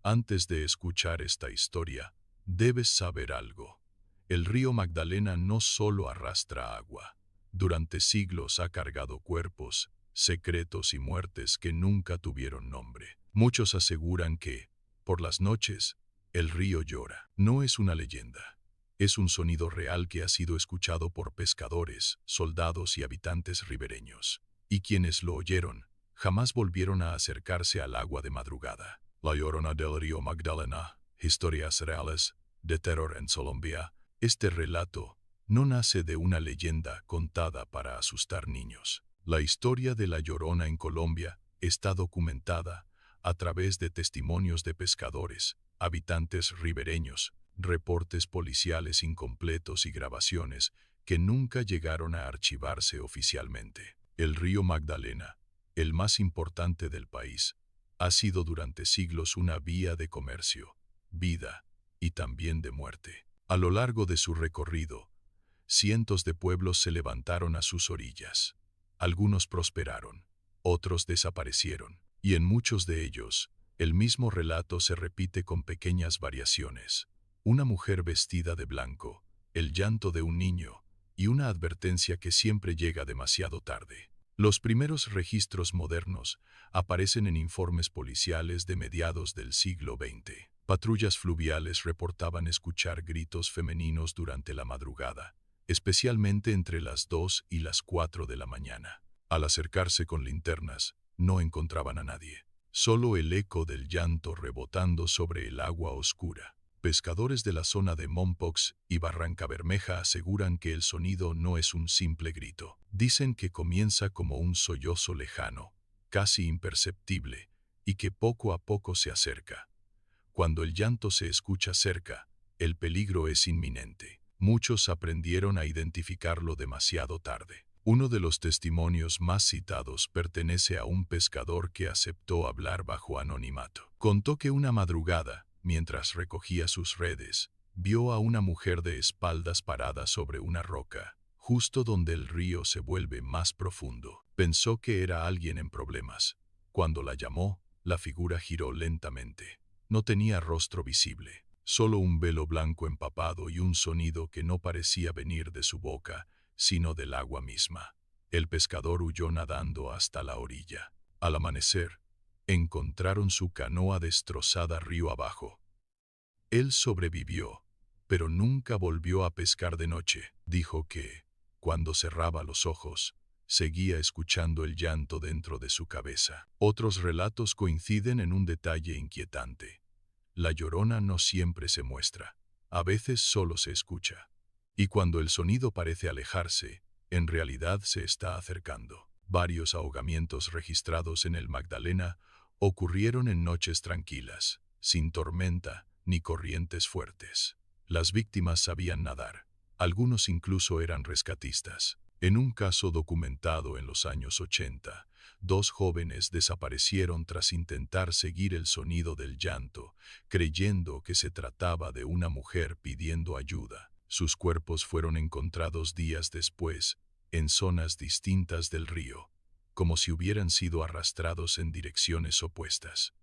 Antes de escuchar esta historia, debes saber algo. El río Magdalena no solo arrastra agua. Durante siglos ha cargado cuerpos, secretos y muertes que nunca tuvieron nombre. Muchos aseguran que, por las noches, el río llora. No es una leyenda. Es un sonido real que ha sido escuchado por pescadores, soldados y habitantes ribereños. Y quienes lo oyeron, jamás volvieron a acercarse al agua de madrugada. La Llorona del río Magdalena, historias reales de terror en Colombia. Este relato no nace de una leyenda contada para asustar niños. La historia de la Llorona en Colombia está documentada a través de testimonios de pescadores, habitantes ribereños, reportes policiales incompletos y grabaciones que nunca llegaron a archivarse oficialmente. El río Magdalena, el más importante del país, ha sido durante siglos una vía de comercio, vida y también de muerte. A lo largo de su recorrido, cientos de pueblos se levantaron a sus orillas. Algunos prosperaron, otros desaparecieron, y en muchos de ellos, el mismo relato se repite con pequeñas variaciones. Una mujer vestida de blanco, el llanto de un niño, y una advertencia que siempre llega demasiado tarde. Los primeros registros modernos aparecen en informes policiales de mediados del siglo XX. Patrullas fluviales reportaban escuchar gritos femeninos durante la madrugada, especialmente entre las 2 y las 4 de la mañana. Al acercarse con linternas, no encontraban a nadie. Solo el eco del llanto rebotando sobre el agua oscura. Pescadores de la zona de Mompox y Barranca Bermeja aseguran que el sonido no es un simple grito. Dicen que comienza como un sollozo lejano, casi imperceptible, y que poco a poco se acerca. Cuando el llanto se escucha cerca, el peligro es inminente. Muchos aprendieron a identificarlo demasiado tarde. Uno de los testimonios más citados pertenece a un pescador que aceptó hablar bajo anonimato. Contó que una madrugada, mientras recogía sus redes, vio a una mujer de espaldas parada sobre una roca, justo donde el río se vuelve más profundo. Pensó que era alguien en problemas. Cuando la llamó, la figura giró lentamente. No tenía rostro visible, solo un velo blanco empapado y un sonido que no parecía venir de su boca, sino del agua misma. El pescador huyó nadando hasta la orilla. Al amanecer, encontraron su canoa destrozada río abajo. Él sobrevivió, pero nunca volvió a pescar de noche. Dijo que, cuando cerraba los ojos, seguía escuchando el llanto dentro de su cabeza. Otros relatos coinciden en un detalle inquietante. La Llorona no siempre se muestra, a veces solo se escucha. Y cuando el sonido parece alejarse, en realidad se está acercando. Varios ahogamientos registrados en el Magdalena ocurrieron en noches tranquilas, sin tormenta ni corrientes fuertes. Las víctimas sabían nadar, algunos incluso eran rescatistas. En un caso documentado en los años 80, 2 jóvenes desaparecieron tras intentar seguir el sonido del llanto, creyendo que se trataba de una mujer pidiendo ayuda. Sus cuerpos fueron encontrados días después, en zonas distintas del río, como si hubieran sido arrastrados en direcciones opuestas.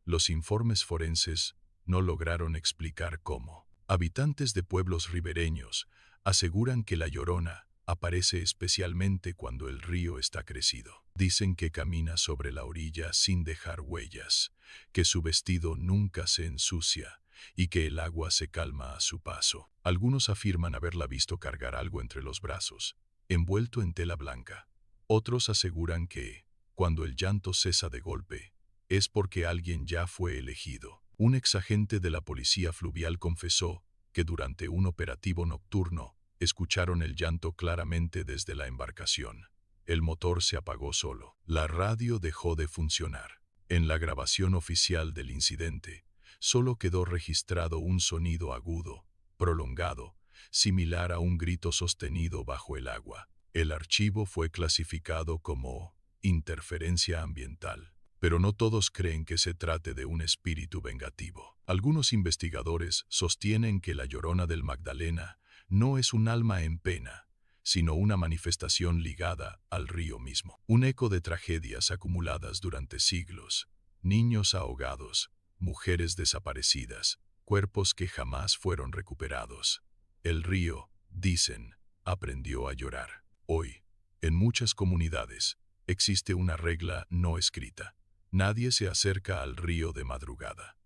Los informes forenses no lograron explicar cómo. Habitantes de pueblos ribereños aseguran que la Llorona aparece especialmente cuando el río está crecido. Dicen que camina sobre la orilla sin dejar huellas, que su vestido nunca se ensucia y que el agua se calma a su paso. Algunos afirman haberla visto cargar algo entre los brazos, envuelto en tela blanca. Otros aseguran que, cuando el llanto cesa de golpe, es porque alguien ya fue elegido. Un exagente de la policía fluvial confesó que durante un operativo nocturno escucharon el llanto claramente desde la embarcación. El motor se apagó solo. La radio dejó de funcionar. En la grabación oficial del incidente, solo quedó registrado un sonido agudo, prolongado, similar a un grito sostenido bajo el agua. El archivo fue clasificado como interferencia ambiental. Pero no todos creen que se trate de un espíritu vengativo. Algunos investigadores sostienen que la Llorona del Magdalena no es un alma en pena, sino una manifestación ligada al río mismo. Un eco de tragedias acumuladas durante siglos, niños ahogados, mujeres desaparecidas, cuerpos que jamás fueron recuperados. El río, dicen, aprendió a llorar. Hoy, en muchas comunidades, existe una regla no escrita. Nadie se acerca al río de madrugada.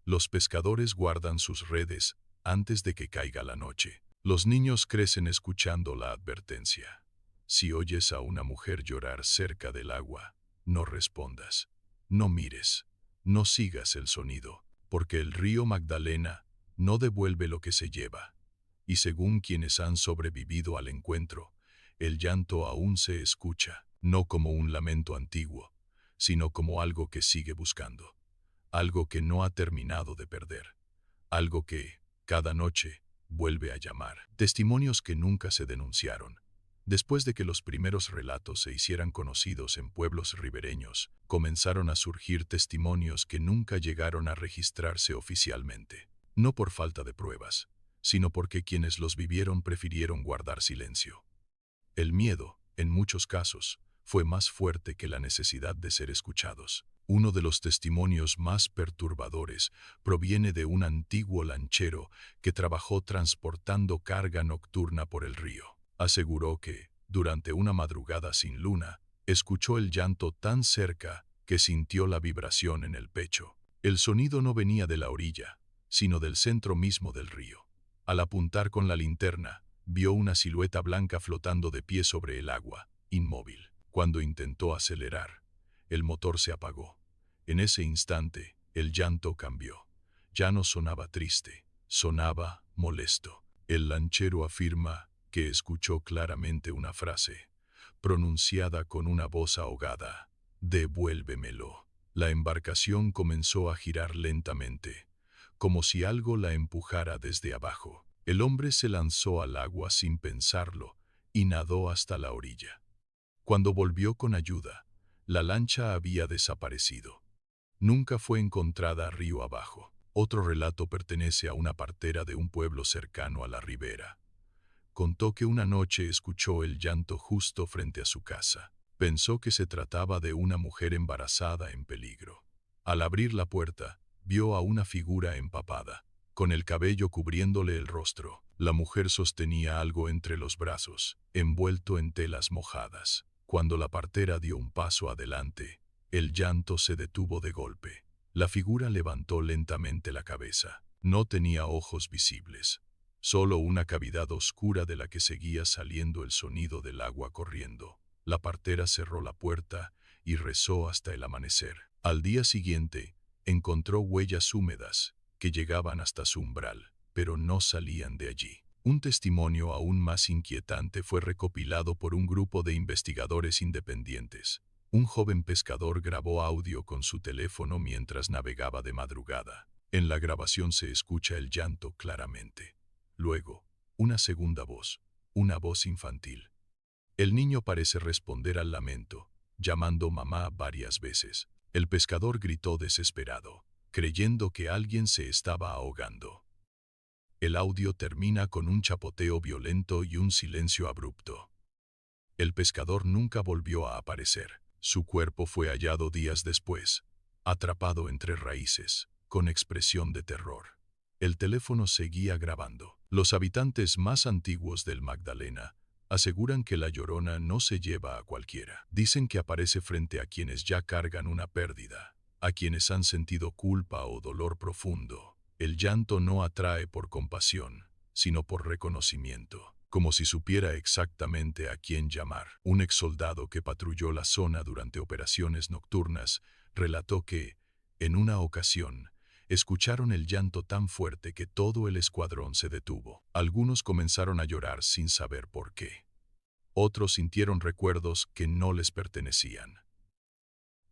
Los pescadores guardan sus redes antes de que caiga la noche. Los niños crecen escuchando la advertencia. Si oyes a una mujer llorar cerca del agua, no respondas, no mires, no sigas el sonido, porque el río Magdalena no devuelve lo que se lleva. Y según quienes han sobrevivido al encuentro, el llanto aún se escucha, no como un lamento antiguo, sino como algo que sigue buscando, algo que no ha terminado de perder, algo que, cada noche, vuelve a llamar. Testimonios que nunca se denunciaron. Después de que los primeros relatos se hicieran conocidos en pueblos ribereños, comenzaron a surgir testimonios que nunca llegaron a registrarse oficialmente, no por falta de pruebas, sino porque quienes los vivieron prefirieron guardar silencio. El miedo, en muchos casos, fue más fuerte que la necesidad de ser escuchados. Uno de los testimonios más perturbadores proviene de un antiguo lanchero que trabajó transportando carga nocturna por el río. Aseguró que, durante una madrugada sin luna, escuchó el llanto tan cerca que sintió la vibración en el pecho. El sonido no venía de la orilla, sino del centro mismo del río. Al apuntar con la linterna, vio una silueta blanca flotando de pie sobre el agua, inmóvil. Cuando intentó acelerar, el motor se apagó. En ese instante, el llanto cambió. Ya no sonaba triste, sonaba molesto. El lanchero afirma que escuchó claramente una frase, pronunciada con una voz ahogada: «Devuélvemelo». La embarcación comenzó a girar lentamente, como si algo la empujara desde abajo. El hombre se lanzó al agua sin pensarlo y nadó hasta la orilla. Cuando volvió con ayuda, la lancha había desaparecido. Nunca fue encontrada río abajo. Otro relato pertenece a una partera de un pueblo cercano a la ribera. Contó que una noche escuchó el llanto justo frente a su casa. Pensó que se trataba de una mujer embarazada en peligro. Al abrir la puerta, vio a una figura empapada, con el cabello cubriéndole el rostro. La mujer sostenía algo entre los brazos, envuelto en telas mojadas. Cuando la partera dio un paso adelante, el llanto se detuvo de golpe. La figura levantó lentamente la cabeza. No tenía ojos visibles, solo una cavidad oscura de la que seguía saliendo el sonido del agua corriendo. La partera cerró la puerta y rezó hasta el amanecer. Al día siguiente, encontró huellas húmedas que llegaban hasta su umbral, pero no salían de allí. Un testimonio aún más inquietante fue recopilado por un grupo de investigadores independientes. Un joven pescador grabó audio con su teléfono mientras navegaba de madrugada. En la grabación se escucha el llanto claramente. Luego, una segunda voz, una voz infantil. El niño parece responder al lamento, llamando mamá varias veces. El pescador gritó desesperado, creyendo que alguien se estaba ahogando. El audio termina con un chapoteo violento y un silencio abrupto. El pescador nunca volvió a aparecer. Su cuerpo fue hallado días después, atrapado entre raíces, con expresión de terror. El teléfono seguía grabando. Los habitantes más antiguos del Magdalena aseguran que la Llorona no se lleva a cualquiera. Dicen que aparece frente a quienes ya cargan una pérdida, a quienes han sentido culpa o dolor profundo. El llanto no atrae por compasión, sino por reconocimiento, como si supiera exactamente a quién llamar. Un exsoldado que patrulló la zona durante operaciones nocturnas relató que, en una ocasión, escucharon el llanto tan fuerte que todo el escuadrón se detuvo. Algunos comenzaron a llorar sin saber por qué. Otros sintieron recuerdos que no les pertenecían.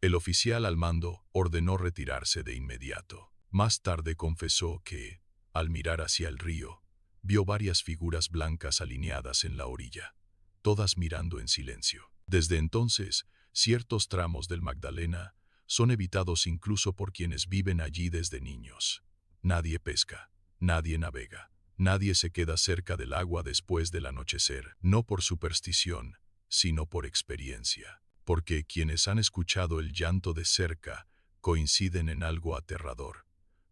El oficial al mando ordenó retirarse de inmediato. Más tarde confesó que, al mirar hacia el río, vio varias figuras blancas alineadas en la orilla, todas mirando en silencio. Desde entonces, ciertos tramos del Magdalena son evitados incluso por quienes viven allí desde niños. Nadie pesca, nadie navega, nadie se queda cerca del agua después del anochecer, no por superstición, sino por experiencia. Porque quienes han escuchado el llanto de cerca coinciden en algo aterrador.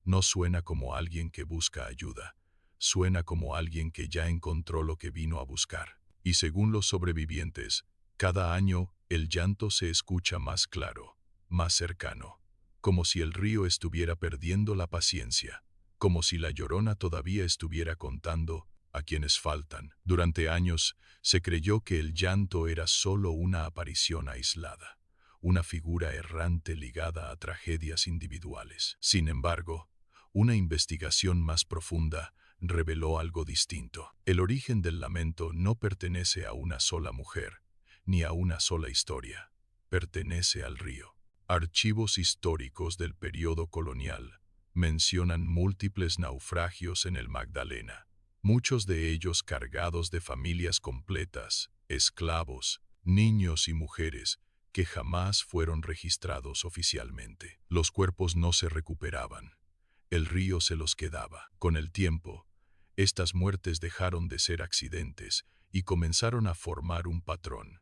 no suena como alguien que busca ayuda, suena como alguien que ya encontró lo que vino a buscar. Y según los sobrevivientes, cada año el llanto se escucha más claro, más cercano, como si el río estuviera perdiendo la paciencia, como si la Llorona todavía estuviera contando a quienes faltan. Durante años se creyó que el llanto era solo una aparición aislada, una figura errante ligada a tragedias individuales. Sin embargo, una investigación más profunda reveló algo distinto. El origen del lamento no pertenece a una sola mujer, ni a una sola historia. Pertenece al río. Archivos históricos del periodo colonial mencionan múltiples naufragios en el Magdalena, muchos de ellos cargados de familias completas, esclavos, niños y mujeres que jamás fueron registrados oficialmente. Los cuerpos no se recuperaban. El río se los quedaba. Con el tiempo, estas muertes dejaron de ser accidentes y comenzaron a formar un patrón.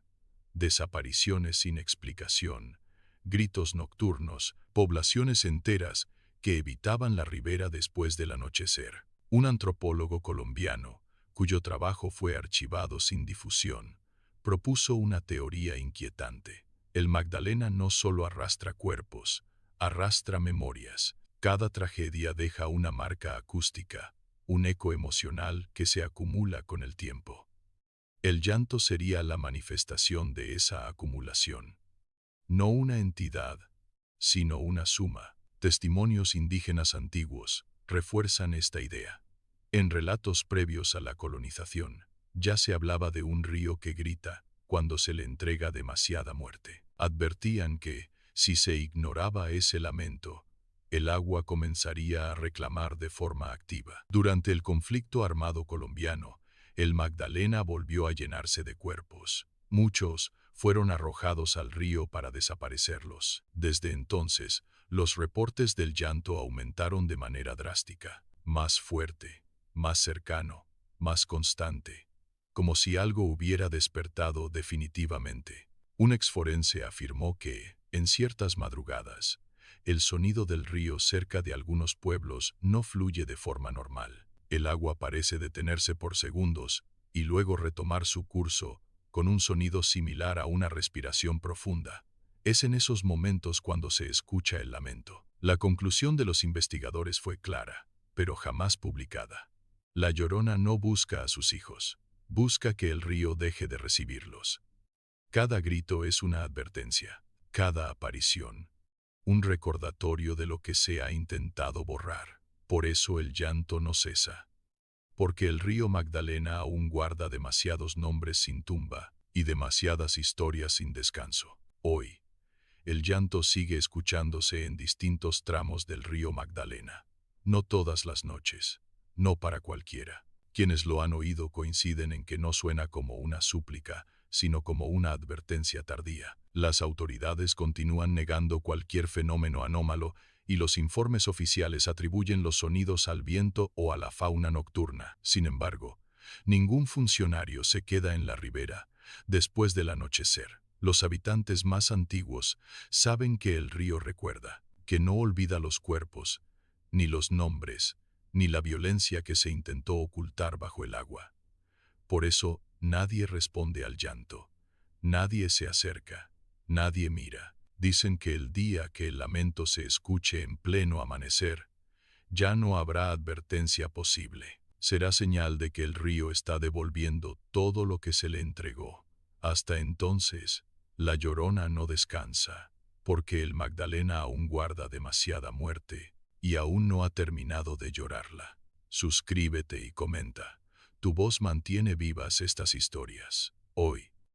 Desapariciones sin explicación, gritos nocturnos, poblaciones enteras que evitaban la ribera después del anochecer. Un antropólogo colombiano, cuyo trabajo fue archivado sin difusión, propuso una teoría inquietante. El Magdalena no solo arrastra cuerpos, arrastra memorias. Cada tragedia deja una marca acústica, un eco emocional que se acumula con el tiempo. El llanto sería la manifestación de esa acumulación. No una entidad, sino una suma. Testimonios indígenas antiguos refuerzan esta idea. En relatos previos a la colonización, ya se hablaba de un río que grita cuando se le entrega demasiada muerte. Advertían que, si se ignoraba ese lamento, el agua comenzaría a reclamar de forma activa. Durante el conflicto armado colombiano, el Magdalena volvió a llenarse de cuerpos. Muchos fueron arrojados al río para desaparecerlos. Desde entonces, los reportes del llanto aumentaron de manera drástica, más fuerte, más cercano, más constante, como si algo hubiera despertado definitivamente. Un exforense afirmó que, en ciertas madrugadas, el sonido del río cerca de algunos pueblos no fluye de forma normal. El agua parece detenerse por segundos y luego retomar su curso con un sonido similar a una respiración profunda. Es en esos momentos cuando se escucha el lamento. La conclusión de los investigadores fue clara, pero jamás publicada. La Llorona no busca a sus hijos, busca que el río deje de recibirlos. Cada grito es una advertencia, cada aparición un recordatorio de lo que se ha intentado borrar. Por eso el llanto no cesa. Porque el río Magdalena aún guarda demasiados nombres sin tumba y demasiadas historias sin descanso. Hoy, el llanto sigue escuchándose en distintos tramos del río Magdalena. No todas las noches, no para cualquiera. Quienes lo han oído coinciden en que no suena como una súplica, sino como una advertencia tardía. Las autoridades continúan negando cualquier fenómeno anómalo y los informes oficiales atribuyen los sonidos al viento o a la fauna nocturna. Sin embargo, ningún funcionario se queda en la ribera después del anochecer. Los habitantes más antiguos saben que el río recuerda, que no olvida los cuerpos, ni los nombres, ni la violencia que se intentó ocultar bajo el agua. Por eso, nadie responde al llanto, nadie se acerca, nadie mira. Dicen que el día que el lamento se escuche en pleno amanecer, ya no habrá advertencia posible. Será señal de que el río está devolviendo todo lo que se le entregó. Hasta entonces, la Llorona no descansa, porque el Magdalena aún guarda demasiada muerte y aún no ha terminado de llorarla. Suscríbete y comenta. Tu voz mantiene vivas estas historias. Hoy,